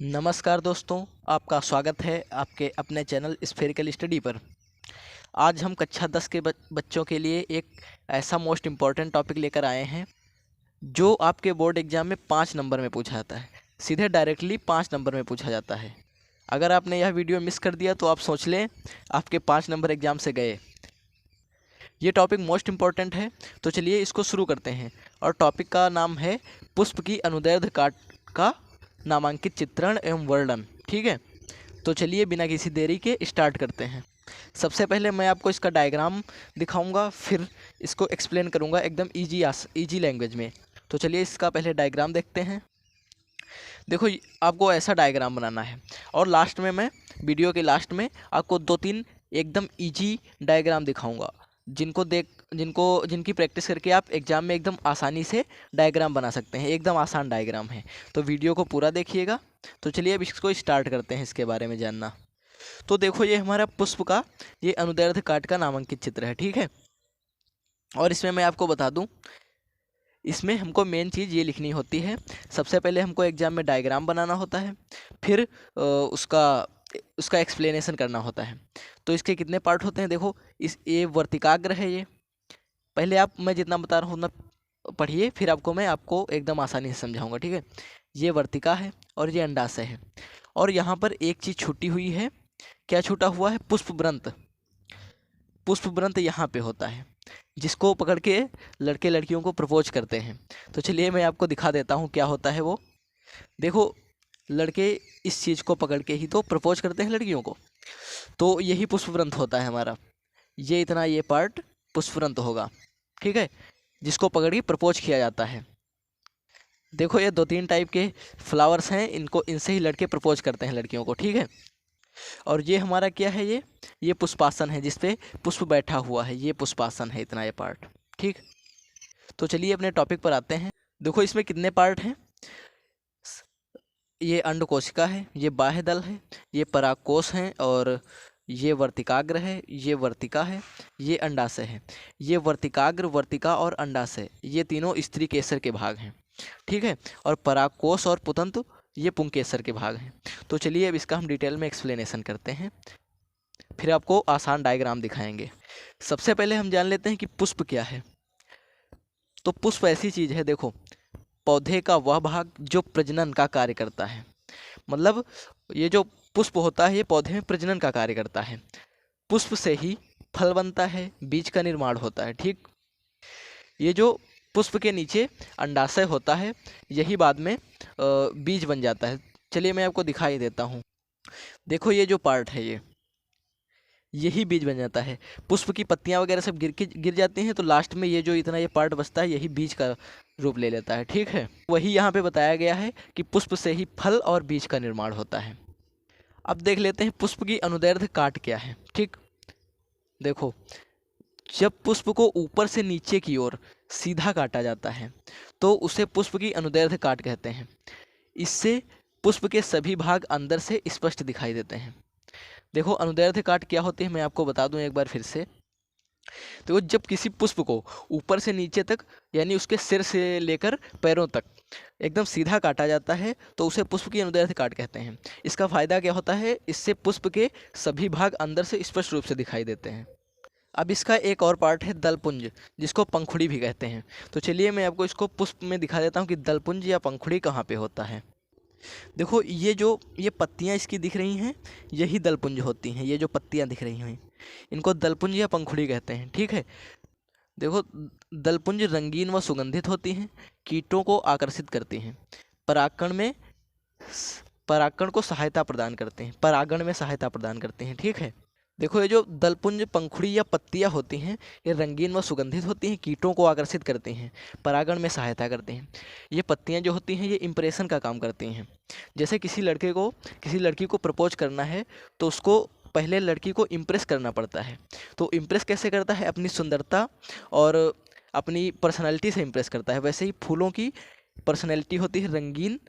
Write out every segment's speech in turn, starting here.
नमस्कार दोस्तों, आपका स्वागत है आपके अपने चैनल स्फेरिकल स्टडी पर। आज हम कक्षा 10 के बच्चों के लिए एक ऐसा मोस्ट इम्पॉर्टेंट टॉपिक लेकर आए हैं जो आपके बोर्ड एग्जाम में 5 नंबर में पूछा जाता है। सीधे डायरेक्टली 5 नंबर में पूछा जाता है। अगर आपने यह वीडियो मिस कर दिया तो आप सोच लें आपके 5 नंबर एग्जाम से गए। ये टॉपिक मोस्ट इम्पॉर्टेंट है, तो चलिए इसको शुरू करते हैं। और टॉपिक का नाम है पुष्प की अनुदैर्ध्य काट का नामांकित चित्रण एवं वर्णन। ठीक है, तो चलिए बिना किसी देरी के स्टार्ट करते हैं। सबसे पहले मैं आपको इसका डायग्राम दिखाऊंगा, फिर इसको एक्सप्लेन करूंगा एकदम इजी लैंग्वेज में। तो चलिए इसका पहले डायग्राम देखते हैं। देखो, आपको ऐसा डायग्राम बनाना है और लास्ट में मैं वीडियो के लास्ट में आपको 2-3 एकदम इजी डायग्राम दिखाऊंगा जिनकी प्रैक्टिस करके आप एग्जाम में एकदम आसानी से डायग्राम बना सकते हैं। एकदम आसान डायग्राम है, तो वीडियो को पूरा देखिएगा। तो चलिए अब इसको स्टार्ट करते हैं इसके बारे में जानना। तो देखो, ये हमारा पुष्प का ये अनुदैर्ध्य काट का नामांकित चित्र है। ठीक है, और इसमें मैं आपको बता दूं, इसमें हमको मेन चीज़ ये लिखनी होती है। सबसे पहले हमको एग्जाम में डायग्राम बनाना होता है, फिर उसका एक्सप्लेनेशन करना होता है। तो इसके कितने पार्ट होते हैं देखो। ये वर्तिकाग्र है। ये पहले मैं जितना बता रहा हूँ उतना पढ़िए, फिर आपको एकदम आसानी से समझाऊंगा। ठीक है, ये वर्तिका है और ये अंडाशय है। और यहाँ पर एक चीज़ छूटी हुई है। क्या छूटा हुआ है? पुष्पव्रंत। पुष्पव्रंत यहाँ पे होता है, जिसको पकड़ के लड़के लड़कियों को प्रपोज करते हैं। तो चलिए मैं आपको दिखा देता हूँ क्या होता है वो। देखो, लड़के इस चीज़ को पकड़ के ही तो प्रपोज करते हैं लड़कियों को। तो यही पुष्पव्रंत होता है हमारा। ये पार्ट पुष्पव्रंत होगा। ठीक है, जिसको पकड़ के प्रपोज किया जाता है। देखो, ये 2-3 टाइप के फ्लावर्स हैं, इनसे ही लड़के प्रपोज करते हैं लड़कियों को। ठीक है, और ये हमारा क्या है? ये पुष्पासन है, जिसपे पुष्प बैठा हुआ है। ये पुष्पासन है, इतना ये पार्ट। ठीक, तो चलिए अपने टॉपिक पर आते हैं। देखो, इसमें कितने पार्ट हैं। ये अंड कोशिका है, ये बाह्य दल है, ये परागकोश है, और ये वर्तिकाग्र है, ये वर्तिका है, ये अंडाशय है। ये वर्तिकाग्र, वर्तिका और अंडाशय ये तीनों स्त्री केसर के भाग हैं। ठीक है, और परागकोश और पुतंतु ये पुंकेसर के भाग हैं। तो चलिए अब इसका हम डिटेल में एक्सप्लेनेशन करते हैं, फिर आपको आसान डायग्राम दिखाएंगे। सबसे पहले हम जान लेते हैं कि पुष्प क्या है। तो पुष्प ऐसी चीज़ है, देखो, पौधे का वह भाग जो प्रजनन का कार्य करता है। मतलब ये जो पुष्प होता है, ये पौधे में प्रजनन का कार्य करता है। पुष्प से ही फल बनता है, बीज का निर्माण होता है। ठीक, ये जो पुष्प के नीचे अंडाशय होता है, यही बाद में बीज बन जाता है। चलिए मैं आपको दिखाई देता हूँ। देखो, ये जो पार्ट है यही बीज बन जाता है। पुष्प की पत्तियां वगैरह सब गिर जाती हैं, तो लास्ट में ये पार्ट बचता है, यही बीज का रूप ले लेता है। ठीक है, वही यहाँ पे बताया गया है कि पुष्प से ही फल और बीज का निर्माण होता है। अब देख लेते हैं पुष्प की अनुदैर्ध्य काट क्या है। ठीक, देखो, जब पुष्प को ऊपर से नीचे की ओर सीधा काटा जाता है तो उसे पुष्प की अनुदैर्ध्य काट कहते हैं। इससे पुष्प के सभी भाग अंदर से स्पष्ट दिखाई देते हैं। देखो, अनुदैर्ध्य काट क्या होती है मैं आपको बता दूं एक बार फिर से। तो जब किसी पुष्प को ऊपर से नीचे तक, यानी उसके सिर से लेकर पैरों तक एकदम सीधा काटा जाता है तो उसे पुष्प की अनुदैर्ध्य काट कहते हैं। इसका फायदा क्या होता है? इससे पुष्प के सभी भाग अंदर से स्पष्ट रूप से दिखाई देते हैं। अब इसका एक और पार्ट है दलपुंज, जिसको पंखुड़ी भी कहते हैं। तो चलिए मैं आपको इसको पुष्प में दिखा देता हूँ कि दलपुंज या पंखुड़ी कहाँ पे होता है। देखो, ये पत्तियाँ इसकी दिख रही हैं, यही दलपुंज होती हैं। ये जो पत्तियाँ दिख रही हैं, इनको दलपुंज या पंखुड़ी कहते हैं। ठीक है, देखो, दलपुंज रंगीन व सुगंधित होती हैं, कीटों को आकर्षित करती हैं, परागण को सहायता प्रदान करते हैं, परागण में सहायता प्रदान करते हैं। ठीक है, देखो, ये जो दलपुंज, पंखुड़ी या पत्तियां होती हैं, ये रंगीन व सुगंधित होती हैं, कीटों को आकर्षित करती हैं, परागण में सहायता करती हैं। ये पत्तियां जो होती हैं, ये इंप्रेशन का काम करती हैं। जैसे किसी लड़की को प्रपोज करना है तो उसको पहले लड़की को इम्प्रेस करना पड़ता है। तो इम्प्रेस कैसे करता है? अपनी सुंदरता और अपनी पर्सनैलिटी से इम्प्रेस करता है। वैसे ही फूलों की पर्सनैलिटी होती है रंगीन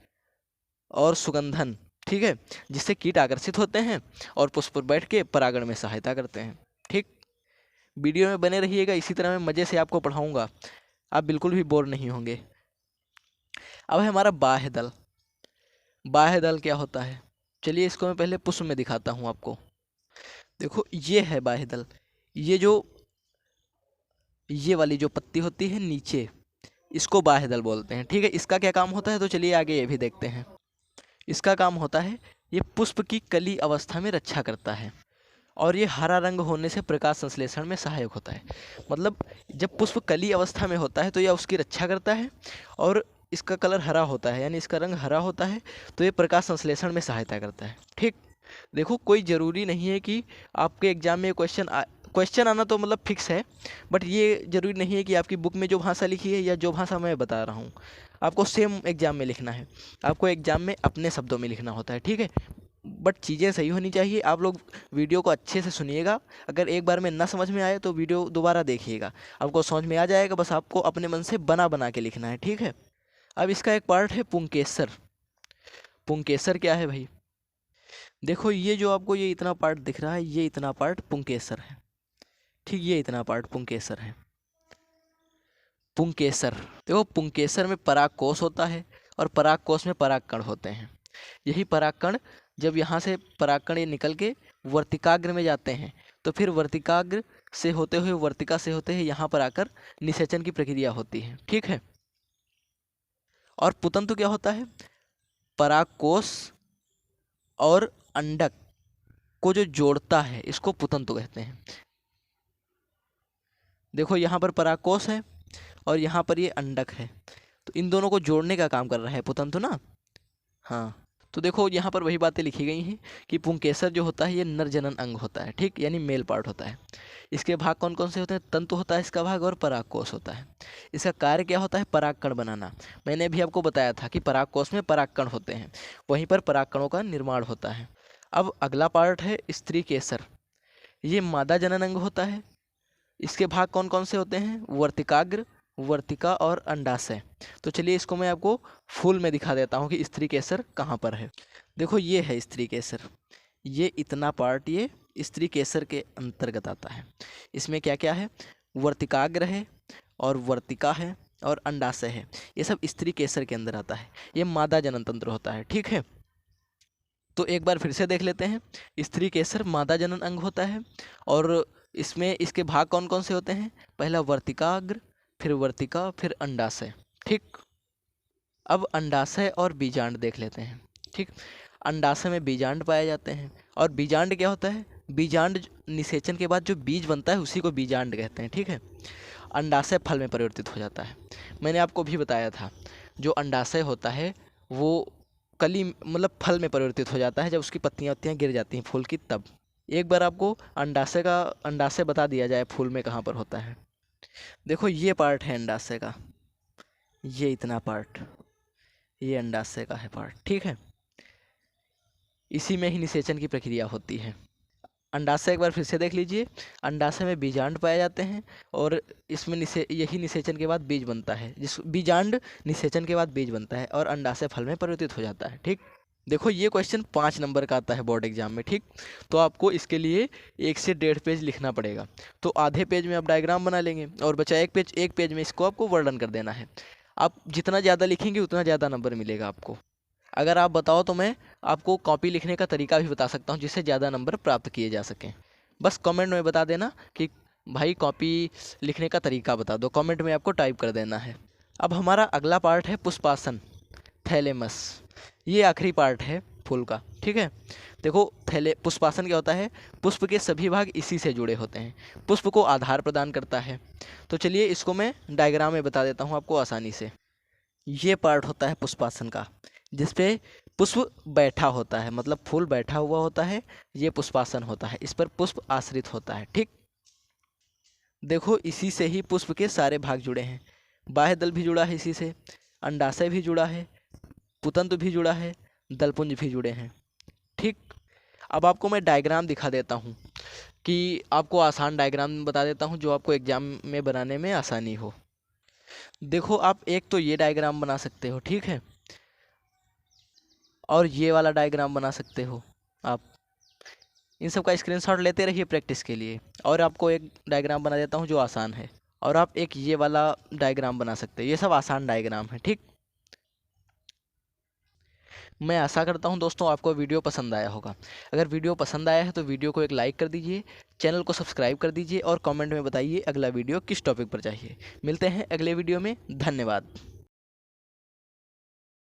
और सुगंधन। ठीक है, जिससे कीट आकर्षित होते हैं और पुष्प पर बैठ के परागण में सहायता करते हैं। ठीक, वीडियो में बने रहिएगा, इसी तरह मैं मज़े से आपको पढ़ाऊँगा, आप बिल्कुल भी बोर नहीं होंगे। अब है हमारा बाह्य दल। बाह्य दल क्या होता है? चलिए इसको मैं पहले पुष्प में दिखाता हूँ आपको। देखो ये है बाह्य दल। ये वाली जो पत्ती होती है नीचे, इसको बाह्य दल बोलते हैं। ठीक है, इसका क्या काम होता है तो चलिए आगे ये भी देखते हैं। इसका काम होता है, ये पुष्प की कली अवस्था में रक्षा करता है और ये हरा रंग होने से प्रकाश संश्लेषण में सहायक होता है। मतलब जब पुष्प कली अवस्था में होता है तो यह उसकी रक्षा करता है और इसका कलर हरा होता है, यानी इसका रंग हरा होता है, तो ये प्रकाश संश्लेषण में सहायता करता है। ठीक, देखो कोई ज़रूरी नहीं है कि आपके एग्जाम में क्वेश्चन आना तो मतलब फिक्स है, बट ये ज़रूरी नहीं है कि आपकी बुक में जो भाषा लिखी है या जो भाषा मैं बता रहा हूँ आपको सेम एग्ज़ाम में लिखना है। आपको एग्ज़ाम में अपने शब्दों में लिखना होता है। ठीक है, बट चीज़ें सही होनी चाहिए। आप लोग वीडियो को अच्छे से सुनिएगा। अगर एक बार में ना समझ में आए तो वीडियो दोबारा देखिएगा, आपको समझ में आ जाएगा। बस आपको अपने मन से बना बना के लिखना है। ठीक है, अब इसका एक पार्ट है पुंकेसर। पुंकेसर क्या है भाई? देखो ये जो आपको ये इतना पार्ट दिख रहा है, ये इतना पार्ट पुंकेसर है। ठीक, ये इतना पार्ट पुंकेसर है। पुंकेसर, देखो पुंकेसर में परागकोश होता है और परागकोश में परागकण होते हैं। यही परागकण जब यहाँ से परागकण ये निकल के वर्तिकाग्र में जाते हैं तो फिर वर्तिकाग्र से होते हुए वर्तिका से होते हुए यहाँ पर आकर निषेचन की प्रक्रिया होती है। ठीक है, और पुतंतु क्या होता है? परागकोश और अंडक को जो जोड़ता है इसको पुतंतु कहते हैं। देखो यहाँ पर परागकोश है और यहाँ पर ये अंडक है, तो इन दोनों को जोड़ने का काम कर रहा है पुतंतु ना। हाँ, तो देखो यहाँ पर वही बातें लिखी गई हैं कि पुंकेसर जो होता है ये नर जनन अंग होता है। ठीक, यानी मेल पार्ट होता है। इसके भाग कौन कौन से होते हैं? तंतु होता है इसका भाग और परागकोश होता है। इसका कार्य क्या होता है? परागकण बनाना। मैंने भी आपको बताया था कि परागकोश में परागकण होते हैं, वहीं पर परागकणों का निर्माण होता है। अब अगला पार्ट है स्त्री केसर। ये मादा जनन अंग होता है। इसके भाग कौन कौन से होते हैं? वर्तिकाग्र, वर्तिका और अंडाशय। तो चलिए इसको मैं आपको फुल में दिखा देता हूँ कि स्त्री केसर कहाँ पर है। देखो ये है स्त्री केसर। ये इतना पार्ट ये स्त्री केसर के अंतर्गत आता है। इसमें क्या क्या है? वर्तिकाग्र है और वर्तिका है और अंडाशय है। ये सब स्त्री केसर के अंदर आता है। ये मादा जनन तंत्र होता है। ठीक है, तो एक बार फिर से देख लेते हैं। स्त्री केसर मादा जनन अंग होता है और इसमें इसके भाग कौन कौन से होते हैं? पहला वर्तिकाग्र, फिर वर्तिका, फिर अंडाशय। ठीक, अब अंडाशय और बीजांड देख लेते हैं। ठीक, अंडाशय में बीजांड पाए जाते हैं और बीजांड क्या होता है? बीजांड निषेचन के बाद जो बीज बनता है उसी को बीजांड कहते हैं। ठीक है, अंडाशय फल में परिवर्तित हो जाता है। मैंने आपको भी बताया था जो अंडाशय होता है वो कली मतलब फल में परिवर्तित हो जाता है जब उसकी पत्तियां गिर जाती हैं फूल की तब। एक बार आपको अंडाशय बता दिया जाए फूल में कहाँ पर होता है। देखो ये पार्ट है अंडाशय का, ये इतना पार्ट, ये अंडाशय का है पार्ट। ठीक है, इसी में ही निषेचन की प्रक्रिया होती है। अंडाशय एक बार फिर से देख लीजिए। अंडाशय में बीजांड पाए जाते हैं और इसमें यही निषेचन के बाद बीज बनता है। जिस बीजांड निषेचन के बाद बीज बनता है और अंडाशय फल में परिवर्तित हो जाता है। ठीक, देखो ये क्वेश्चन 5 नंबर का आता है बोर्ड एग्जाम में। ठीक, तो आपको इसके लिए 1 से 1.5 पेज लिखना पड़ेगा। तो आधे पेज में आप डायग्राम बना लेंगे और बचा एक पेज में इसको आपको वर्णन कर देना है। आप जितना ज़्यादा लिखेंगे उतना ज़्यादा नंबर मिलेगा आपको। अगर आप बताओ तो मैं आपको कॉपी लिखने का तरीका भी बता सकता हूँ जिससे ज़्यादा नंबर प्राप्त किए जा सकें। बस कमेंट में बता देना कि भाई कॉपी लिखने का तरीका बता दो, कमेंट में आपको टाइप कर देना है। अब हमारा अगला पार्ट है पुष्पासन, थैलेमस। ये आखिरी पार्ट है फूल का। ठीक है, देखो पुष्पासन क्या होता है? पुष्प के सभी भाग इसी से जुड़े होते हैं, पुष्प को आधार प्रदान करता है। तो चलिए इसको मैं डायग्राम में बता देता हूँ आपको आसानी से। ये पार्ट होता है पुष्पासन का जिसपे पुष्प बैठा होता है, मतलब फूल बैठा हुआ होता है, ये पुष्पासन होता है। इस पर पुष्प आश्रित होता है। ठीक, देखो इसी से ही पुष्प के सारे भाग जुड़े हैं। बाह्य दल भी जुड़ा है इसी से, अंडाशय भी जुड़ा है, पुतंतु भी जुड़ा है, दलपुंज भी जुड़े हैं। ठीक, अब आपको मैं डायग्राम दिखा देता हूँ कि आपको आसान डायग्राम बता देता हूँ जो आपको एग्जाम में बनाने में आसानी हो। देखो आप एक तो ये डायग्राम बना सकते हो। ठीक है, और ये वाला डायग्राम बना सकते हो आप। इन सब का स्क्रीनशॉट लेते रहिए प्रैक्टिस के लिए। और आपको एक डायग्राम बना देता हूँ जो आसान है, और आप एक ये वाला डायग्राम बना सकते हो। ये सब आसान डायग्राम है। ठीक, मैं आशा करता हूँ दोस्तों आपको वीडियो पसंद आया होगा। अगर वीडियो पसंद आया है तो वीडियो को एक लाइक कर दीजिए, चैनल को सब्सक्राइब कर दीजिए और कमेंट में बताइए अगला वीडियो किस टॉपिक पर चाहिए। मिलते हैं अगले वीडियो में। धन्यवाद।